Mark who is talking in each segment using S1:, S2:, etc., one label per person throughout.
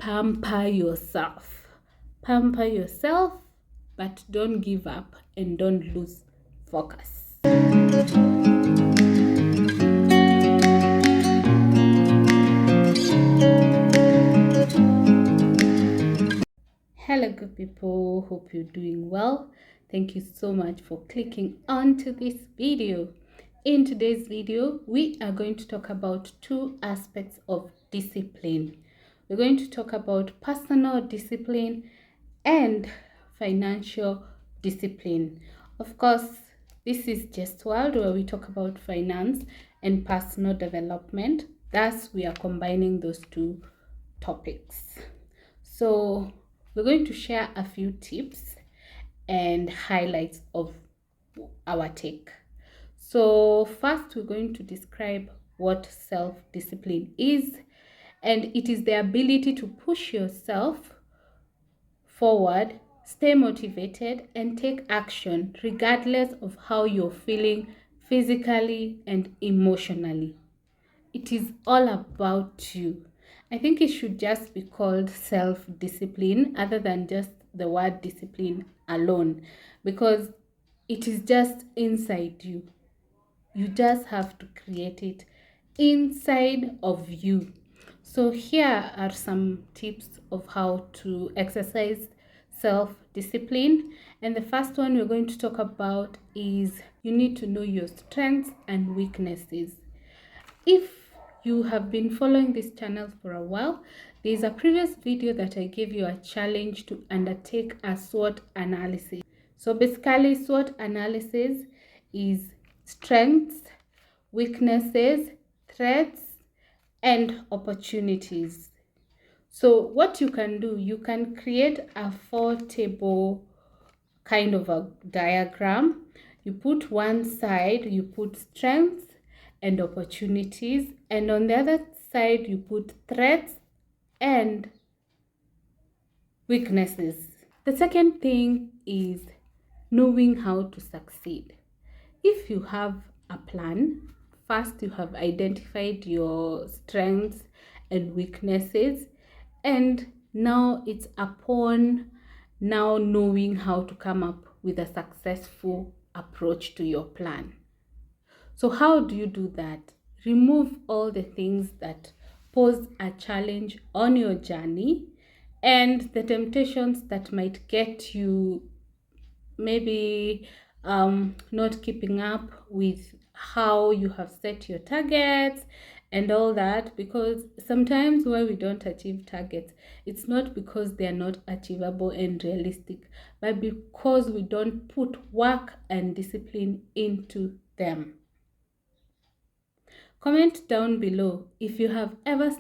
S1: pamper yourself. Pamper yourself, but don't give up and don't lose focus. Hello, good people. Hope you're doing well. Thank you so much for clicking onto this video. In today's video, we are going to talk about two aspects of discipline. We're going to talk about personal discipline and financial discipline. Of course, this is Just World, where we talk about finance and personal development. Thus, we are combining those two topics. So we're going to share a few tips and highlights of our take. So first, we're going to describe what self-discipline is, and it is the ability to push yourself forward, stay motivated, and take action regardless of how you're feeling physically and emotionally. It is all about you. I think it should just be called self-discipline other than just the word discipline alone, because it is just inside you. You just have to create it inside of you. So here are some tips of how to exercise self-discipline. And the first one we're going to talk about is you need to know your strengths and weaknesses. If you have been following this channel for a while, there is a previous video that I gave you a challenge to undertake a SWOT analysis. So basically, SWOT analysis is strengths, weaknesses, threats, and opportunities. So what you can do, you can create a 4-table kind of a diagram. You put one side, you put strengths and opportunities, and on the other side you put threats and weaknesses. The second thing is knowing how to succeed. If you have a plan, first you have identified your strengths and weaknesses, and now it's upon now knowing how to come up with a successful approach to your plan. So how do you do that? Remove all the things that pose a challenge on your journey and the temptations that might get you maybe not keeping up with how you have set your targets and all that, because sometimes when we don't achieve targets, it's not because they are not achievable and realistic, but because we don't put work and discipline into them. Comment down below if you have ever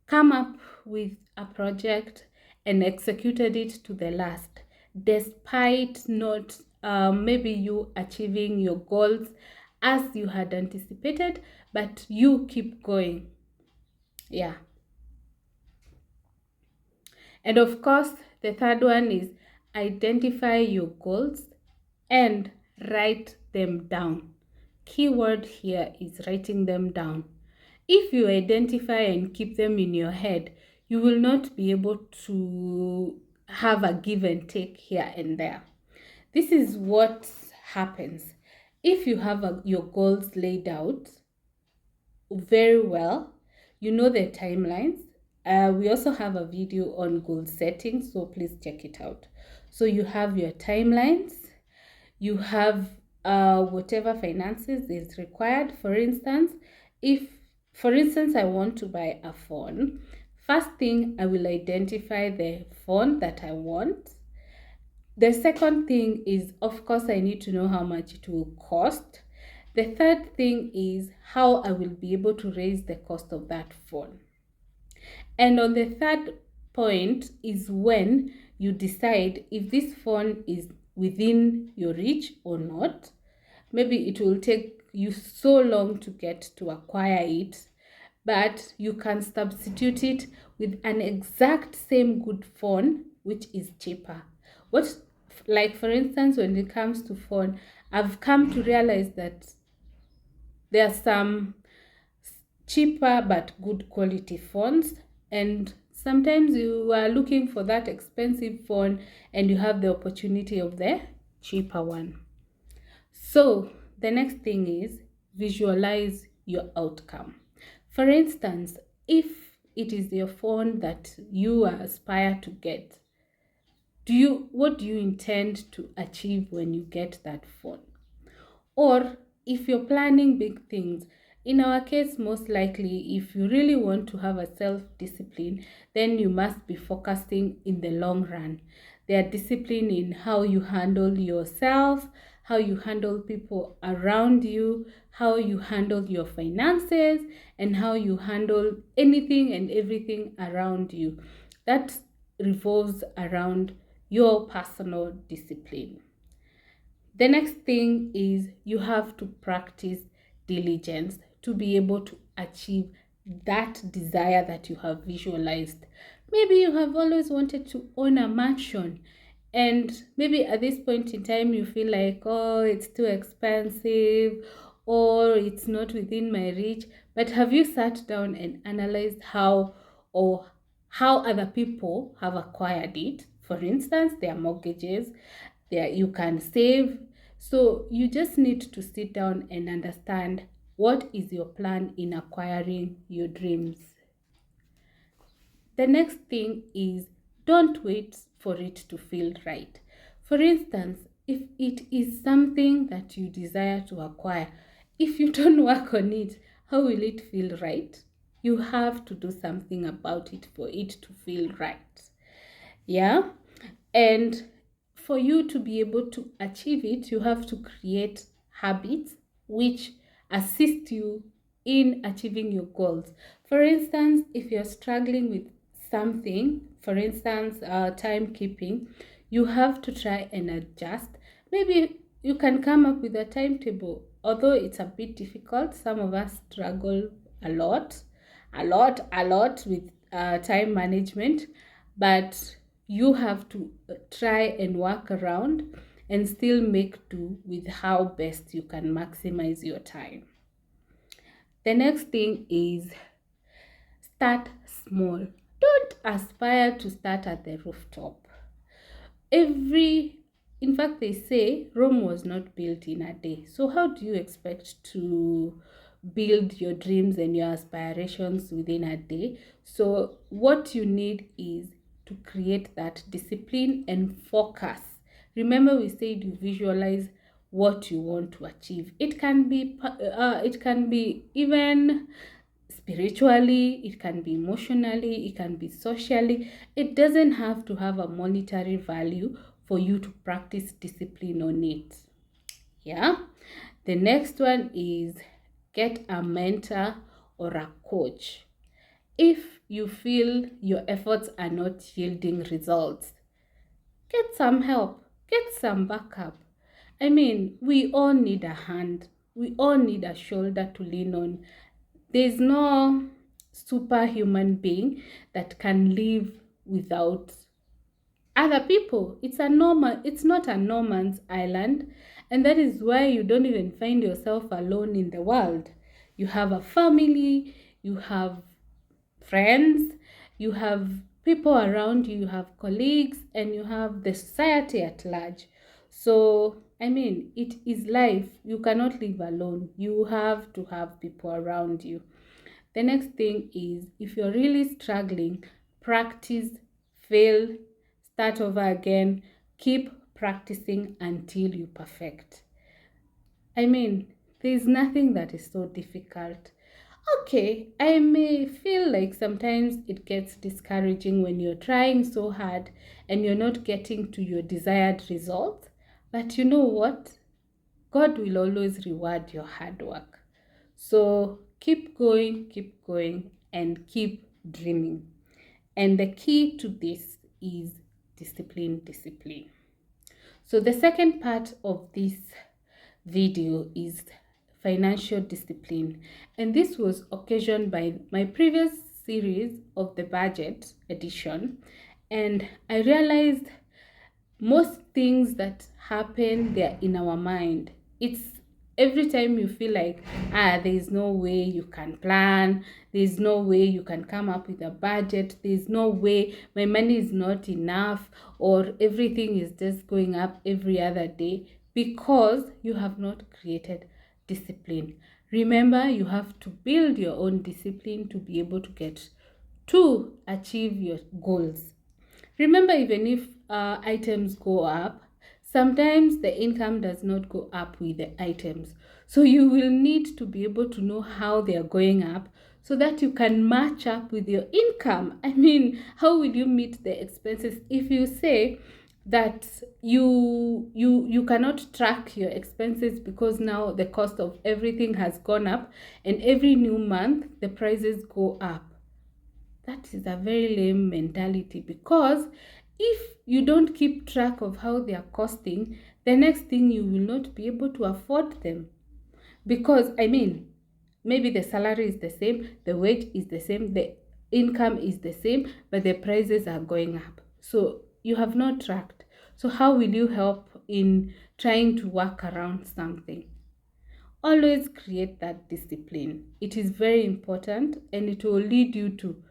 S1: come up with a project and executed it to the last, despite not maybe you achieving your goals as you had anticipated, but you keep going. Yeah. And of course, the third one is identify your goals and write them down. Keyword here is writing them down. If you identify and keep them in your head, you will not be able to have a give and take here and there. This is what happens. If you have your goals laid out very well, you know the timelines. We also have a video on goal setting, so please check it out. So you have your timelines, you have whatever finances is required. For instance, I want to buy a phone, first thing I will identify the phone that I want. The second thing is, of course, I need to know how much it will cost. The third thing is how I will be able to raise the cost of that phone. And on the third point is when you decide if this phone is within your reach or not. Maybe it will take you so long to get to acquire it, but you can substitute it with an exact same good phone which is cheaper. Like for instance, when it comes to phone, I've come to realize that there are some cheaper but good quality phones and Sometimes you are looking for that expensive phone and you have the opportunity of the cheaper one. So the next thing is visualize your outcome. For instance, if it is your phone that you aspire to get, what do you intend to achieve when you get that phone? Or if you're planning big things, in our case, most likely, if you really want to have a self discipline, then you must be focusing in the long run. There are discipline in how you handle yourself, how you handle people around you, how you handle your finances, and how you handle anything and everything around you. That revolves around your personal discipline. The next thing is you have to practice diligence to be able to achieve that desire that you have visualized. Maybe you have always wanted to own a mansion, and maybe at this point in time you feel like, oh, it's too expensive or it's not within my reach. But have you sat down and analyzed how other people have acquired it? For instance, their mortgages, there you can save. So you just need to sit down and understand what is your plan in acquiring your dreams. The next thing is don't wait for it to feel right. For instance, if it is something that you desire to acquire, if you don't work on it, how will it feel right? You have to do something about it for it to feel right. Yeah. And for you to be able to achieve it, you have to create habits which assist you in achieving your goals. For instance, if you're struggling with something, for instance, timekeeping, you have to try and adjust. Maybe you can come up with a timetable, although it's a bit difficult. Some of us struggle a lot with time management, but you have to try and work around and still make do with how best you can maximize your time. The next thing is start small. Don't aspire to start at the rooftop. every in fact, they say Rome was not built in a day. So how do you expect to build your dreams and your aspirations within a day? So what you need is to create that discipline and focus. Remember, we said you visualize what you want to achieve. It can be even spiritually, it can be emotionally, it can be socially. It doesn't have to have a monetary value for you to practice discipline on it. Yeah. The next one is get a mentor or a coach. If you feel your efforts are not yielding results, get some help, get some backup. I mean, we all need a hand, we all need a shoulder to lean on. There's no superhuman being that can live without other people. It's not a no man's island, and that is why you don't even find yourself alone in the world. You have a family, you have friends, you have people around you, you have colleagues, and you have the society at large. So, I mean, it is life. You cannot live alone. You have to have people around you. The next thing is if you're really struggling, practice, fail, start over again, keep practicing until you perfect. I mean, there's nothing that is so difficult. Okay, I may feel like sometimes it gets discouraging when you're trying so hard and you're not getting to your desired results. But you know what? God will always reward your hard work. So keep going, and keep dreaming. And the key to this is discipline, discipline. So the second part of this video is financial discipline. And this was occasioned by my previous series of the budget edition. And I realized most things that happen, they're in our mind. It's every time you feel like there's no way you can plan, there's no way you can come up with a budget, there's no way, my money is not enough, or everything is just going up every other day, because you have not created discipline. Remember, you have to build your own discipline to be able to achieve your goals. Remember, even if items go up, sometimes the income does not go up with the items. So you will need to be able to know how they are going up so that you can match up with your income. I mean, how will you meet the expenses if you say that you cannot track your expenses because now the cost of everything has gone up and every new month the prices go up? That is a very lame mentality, because if you don't keep track of how they are costing, the next thing you will not be able to afford them. Because, I mean, maybe the salary is the same, the wage is the same, the income is the same, but the prices are going up. So you have not tracked. So how will you help in trying to work around something? Always create that discipline. It is very important, and it will lead you to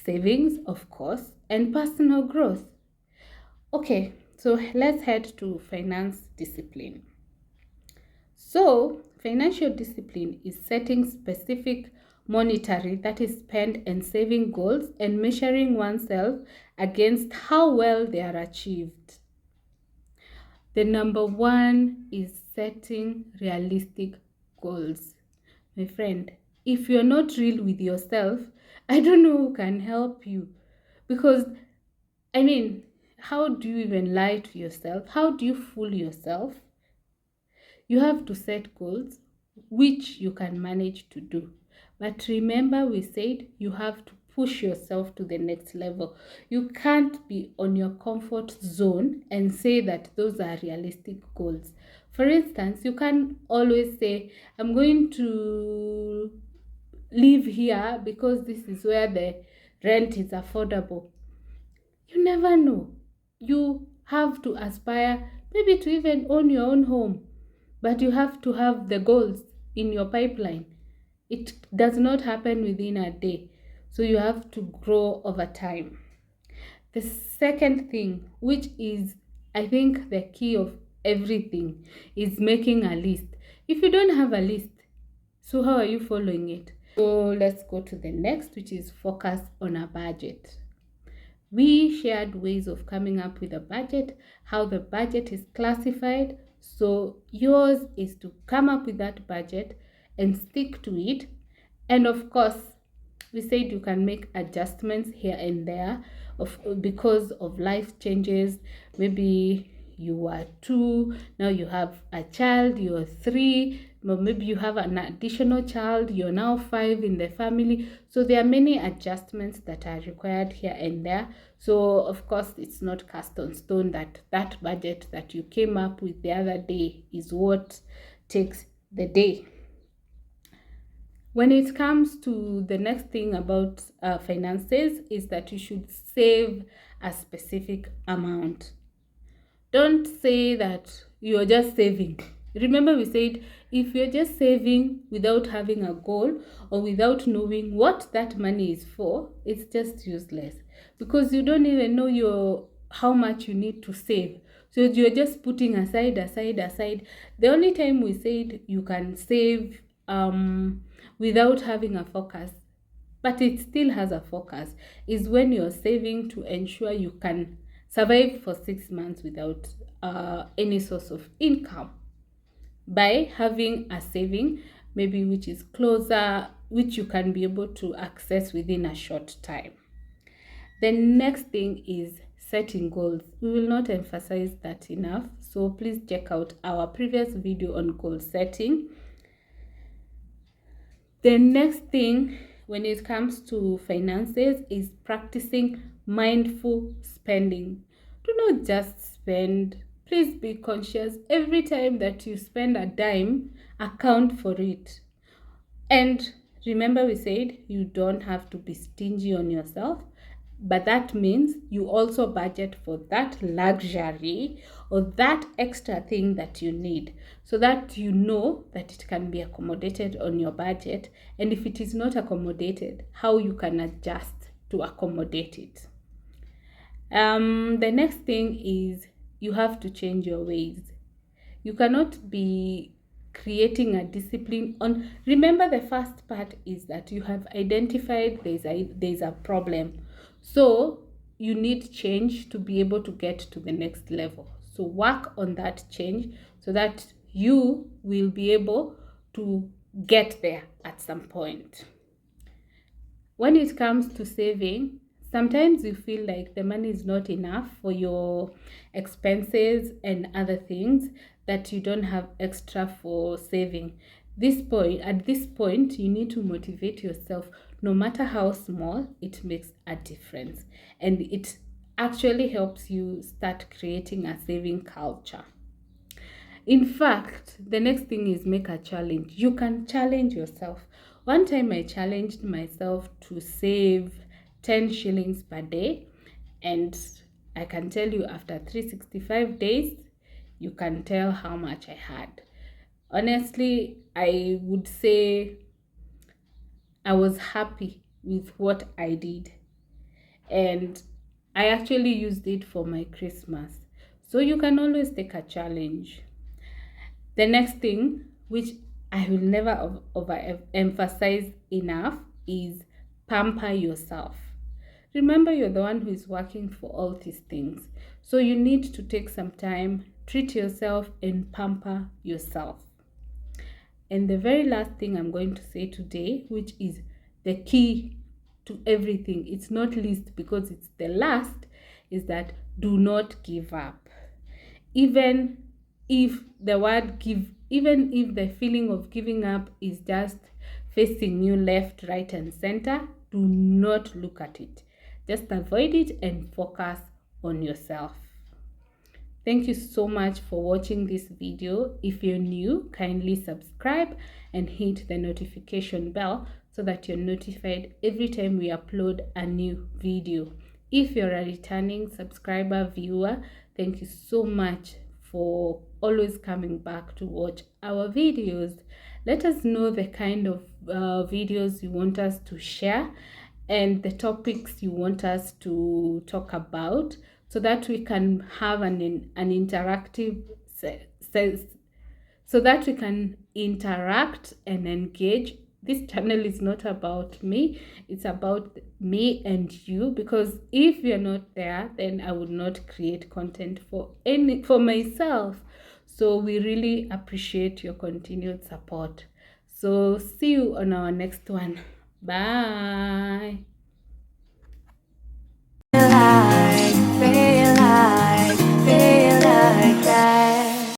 S1: savings, of course, and personal growth. Okay, so let's head to finance discipline. So, financial discipline is setting specific monetary, that is spend and saving goals, and measuring oneself against how well they are achieved. The number one is setting realistic goals. My friend, if you're not real with yourself, I don't know who can help you. Because, I mean, how do you even lie to yourself? How do you fool yourself? You have to set goals which you can manage to do. But remember, we said you have to push yourself to the next level. You can't be on your comfort zone and say that those are realistic goals. For instance, you can always say, I'm going to live here because this is where the rent is affordable. You never know. You have to aspire maybe to even own your own home, but you have to have the goals in your pipeline. It does not happen within a day, so you have to grow over time. The second thing, which is I think the key of everything, is making a list. If you don't have a list, so how are you following it? So let's go to the next, which is focus on a budget. We shared ways of coming up with a budget, how the budget is classified. So yours is to come up with that budget and stick to it. And of course, we said you can make adjustments here and there because of life changes. Maybe you are 2, now you have a child, you're 3, or maybe you have an additional child, you're now 5 in the family. So there are many adjustments that are required here and there. So of course, it's not cast on stone that that budget that you came up with the other day is what takes the day. When it comes to the next thing about finances, is that you should save a specific amount. Don't say that you're just saving. Remember, we said if you're just saving without having a goal or without knowing what that money is for, it's just useless, because you don't even know how much you need to save. So you're just putting aside. The only time we said you can save without having a focus, but it still has a focus, is when you're saving to ensure you can survive for 6 months without any source of income, by having a saving maybe which is closer, which you can be able to access within a short time. The next thing is setting goals. We will not emphasize that enough, so please check out our previous video on goal setting. The next thing when it comes to finances is practicing mindful spending. Do not just spend. Please be conscious. Every time that you spend a dime, account for it. And remember, we said you don't have to be stingy on yourself. But that means you also budget for that luxury or that extra thing that you need, so that you know that it can be accommodated on your budget. And if it is not accommodated, how you can adjust to accommodate it. The next thing is you have to change your ways. You cannot be creating a discipline on. Remember, the first part is that you have identified there's a problem. So you need change to be able to get to the next level. So work on that change so that you will be able to get there at some point. When it comes to saving, sometimes you feel like the money is not enough for your expenses and other things, that you don't have extra for saving. At this point, you need to motivate yourself. No matter how small, it makes a difference. And it actually helps you start creating a saving culture. In fact, the next thing is make a challenge. You can challenge yourself. One time I challenged myself to save 10 shillings per day, and I can tell you after 365 days, you can tell how much I had. Honestly, I would say I was happy with what I did, and I actually used it for my Christmas. So you can always take a challenge. The next thing, which I will never overemphasize enough, is pamper yourself. Remember, you're the one who is working for all these things. So you need to take some time, treat yourself, and pamper yourself. And the very last thing I'm going to say today, which is the key to everything, it's not least because it's the last, is that do not give up. Even if the feeling of giving up is just facing you left, right, and center, do not look at it. Just avoid it and focus on yourself. Thank you so much for watching this video. If you're new, kindly subscribe and hit the notification bell so that you're notified every time we upload a new video. If you're a returning subscriber viewer, thank you so much for always coming back to watch our videos. Let us know the kind of videos you want us to share and the topics you want us to talk about, so that we can have an interactive so that we can interact and engage. This channel is not about me, it's about me and you, because if you're not there, then I would not create content for myself. So we really appreciate your continued support. So see you on our next one. Bye.